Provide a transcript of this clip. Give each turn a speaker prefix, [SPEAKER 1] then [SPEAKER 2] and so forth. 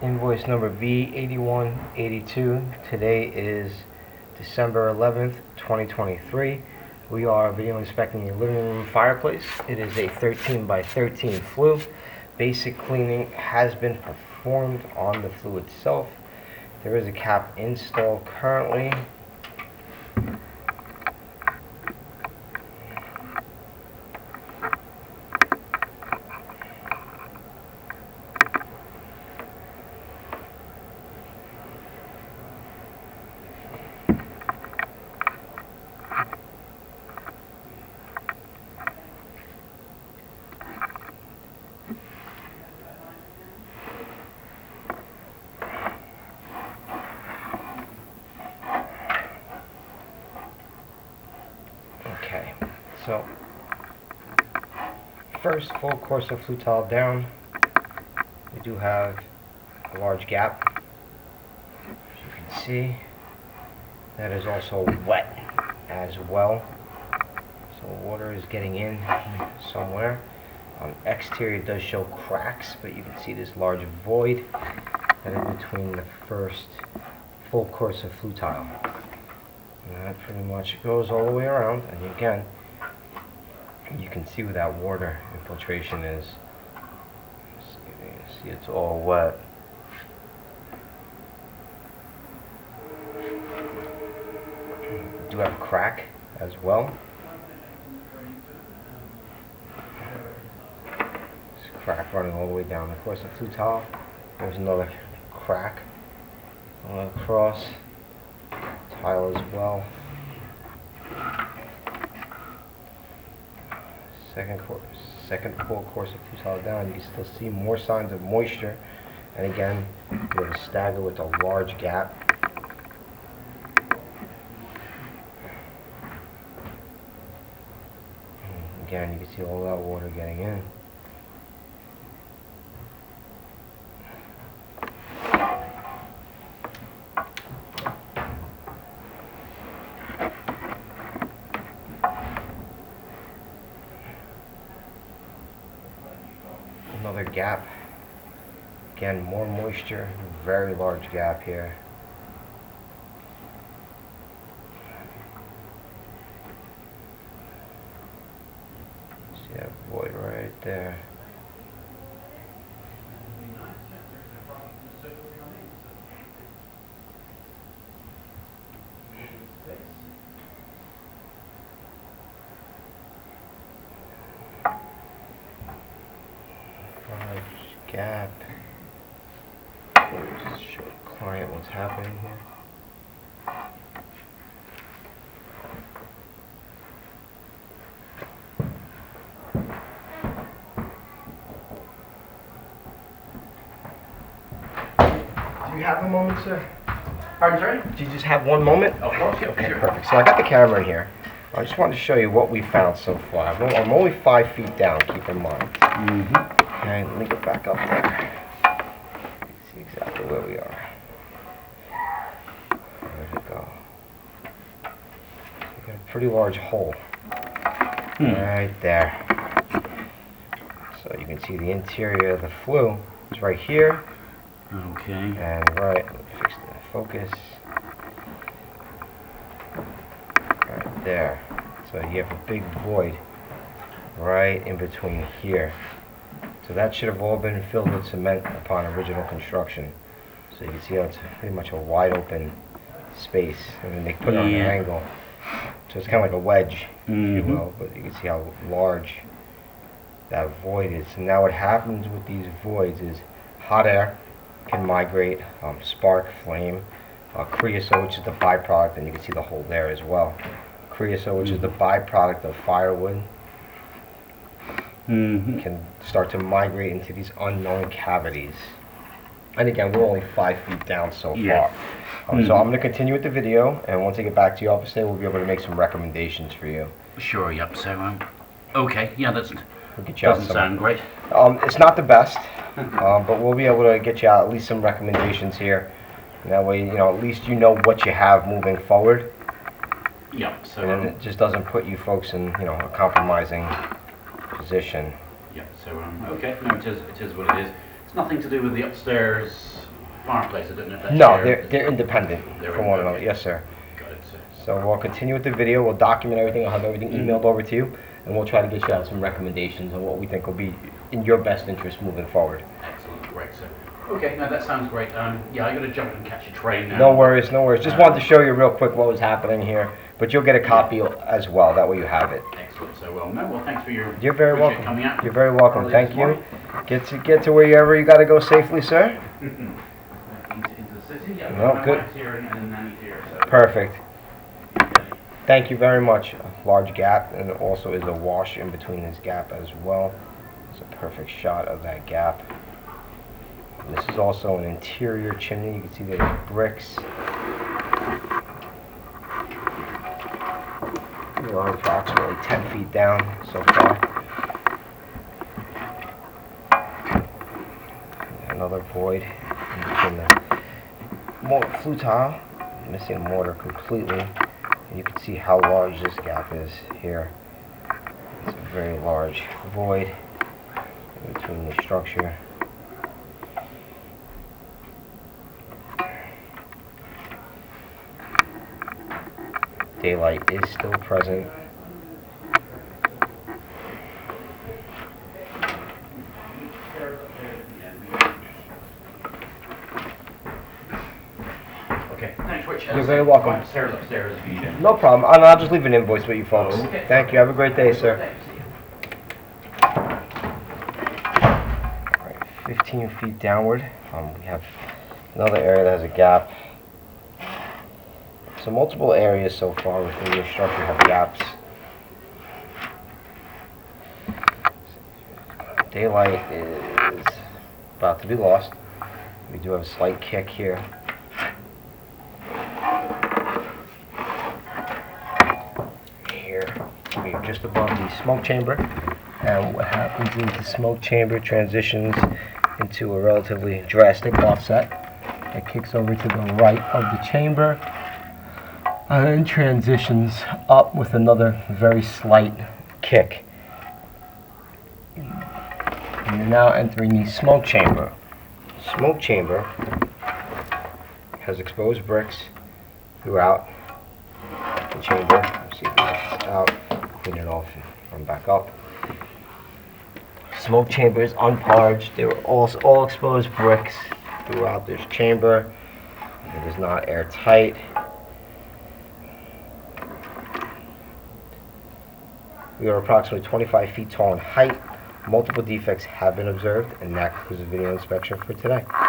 [SPEAKER 1] Invoice number V8182. Today is December 11th, 2023. We are video inspecting a living room fireplace. It is a 13 by 13 flue. Basic cleaning has been performed on the flue itself. There is a cap installed currently. Okay, so first full course of flue tile down. We do have a large gap. As you can see, that is also wet as well. So water is getting in somewhere. Exterior does show cracks, but you can see this large void that is between the first full course of flue tile. And that pretty much goes all the way around, and again, you can see where that water infiltration is. See, it's all wet. We do have a crack as well. This crack running all the way down. Of course, the flue tile. There's another crack across tile as well. Second full course of flue tile down, you can still see more signs of moisture, and again, you have a stagger with a large gap. And again, you can see all that water getting in. Another gap. Again, more moisture, very large gap here. See that void right there. Large gap. Just show the client what's happening here. Do you have a moment, sir?
[SPEAKER 2] Pardon, sorry?
[SPEAKER 1] Do you just have one moment?
[SPEAKER 2] Of course, yeah,
[SPEAKER 1] Okay,
[SPEAKER 2] sure.
[SPEAKER 1] perfect. So I got the camera here. I just wanted to show you what we found so far. I'm only 5 feet down, keep in mind. Okay, let me get back up there. See exactly where we are. There we go. We got a pretty large hole. Right there. So you can see the interior of the flue is right here.
[SPEAKER 2] Okay.
[SPEAKER 1] And right, fix the focus. Right there. So you have a big void right in between here. So that should have all been filled with cement upon original construction. So you can see how it's pretty much a wide open space. I mean, they put it on an angle. So it's kind of like a wedge, if you will. But you can see how large that void is. And now what happens with these voids is hot air can migrate, spark, flame, creosote, which is the byproduct, and you can see the hole there as well. Creosote, which is the byproduct of firewood, can start to migrate into these unknown cavities. And again, we're only 5 feet down so far. So I'm going to continue with the video, and once I get back to you, obviously, we'll be able to make some recommendations for you.
[SPEAKER 2] Sure, yep. So, okay, yeah, that
[SPEAKER 1] We'll get you out
[SPEAKER 2] doesn't
[SPEAKER 1] some,
[SPEAKER 2] sound great.
[SPEAKER 1] it's not the best, but we'll be able to get you out at least some recommendations here. And that way, at least you know what you have moving forward.
[SPEAKER 2] Yeah, so,
[SPEAKER 1] And it just doesn't put you folks in, a compromising position.
[SPEAKER 2] yeah, so, okay, no, it is what it is. It's nothing to do with the upstairs fireplace, I don't know if that's
[SPEAKER 1] No,
[SPEAKER 2] shared.
[SPEAKER 1] they're independent
[SPEAKER 2] They're
[SPEAKER 1] from one another.
[SPEAKER 2] independent.
[SPEAKER 1] Yes, sir.
[SPEAKER 2] Got it, sir.
[SPEAKER 1] So we'll continue with the video. We'll document everything. I'll have everything
[SPEAKER 2] Mhm.
[SPEAKER 1] emailed over to you, and we'll try to get you out some recommendations on what we think will be in your best interest moving forward.
[SPEAKER 2] Excellent, great, sir. Okay, no, that sounds great. Yeah, I got to jump and catch a train now.
[SPEAKER 1] No worries, no worries. Just wanted to show you real quick what was happening here, but you'll get a copy as well. That way you have it.
[SPEAKER 2] Excellent. So, well, no, well, thanks for your.
[SPEAKER 1] You're very
[SPEAKER 2] appreciate
[SPEAKER 1] welcome.
[SPEAKER 2] Coming out.
[SPEAKER 1] You're very welcome.
[SPEAKER 2] Early
[SPEAKER 1] Thank
[SPEAKER 2] this
[SPEAKER 1] you.
[SPEAKER 2] morning.
[SPEAKER 1] Get to wherever you got to go safely, sir.
[SPEAKER 2] into the city. Yeah,
[SPEAKER 1] No,
[SPEAKER 2] my
[SPEAKER 1] good.
[SPEAKER 2] wife's here and Nanny's here. So.
[SPEAKER 1] Perfect.
[SPEAKER 2] Okay.
[SPEAKER 1] Thank you very much. A large gap, and there also is a wash in between this gap as well. It's a perfect shot of that gap. And this is also an interior chimney. You can see there's bricks. We are approximately 10 feet down so far. Another void in between the flue tile, missing mortar completely. And you can see how large this gap is here. It's a very large void in between the structure. Daylight is still present.
[SPEAKER 2] Okay, thanks, Rich.
[SPEAKER 1] You're very welcome.
[SPEAKER 2] Upstairs if you need.
[SPEAKER 1] No problem. I'll just leave an invoice with you folks.
[SPEAKER 2] Okay.
[SPEAKER 1] Thank you. Have a great day, sir.
[SPEAKER 2] See you.
[SPEAKER 1] Alright, 15 feet downward, we have another area that has a gap. So multiple areas so far within your structure have gaps. Daylight is about to be lost. We do have a slight kick here. Here, we're just above the smoke chamber. And what happens is the smoke chamber transitions into a relatively drastic offset. It kicks over to the right of the chamber and then transitions up with another very slight kick. And you're now entering the smoke chamber. Smoke chamber has exposed bricks throughout the chamber. Let's see if it's out, clean it off and run back up. Smoke chamber is unparged. They were all exposed bricks throughout this chamber. It is not airtight. We are approximately 25 feet tall in height. Multiple defects have been observed, and that concludes the video inspection for today.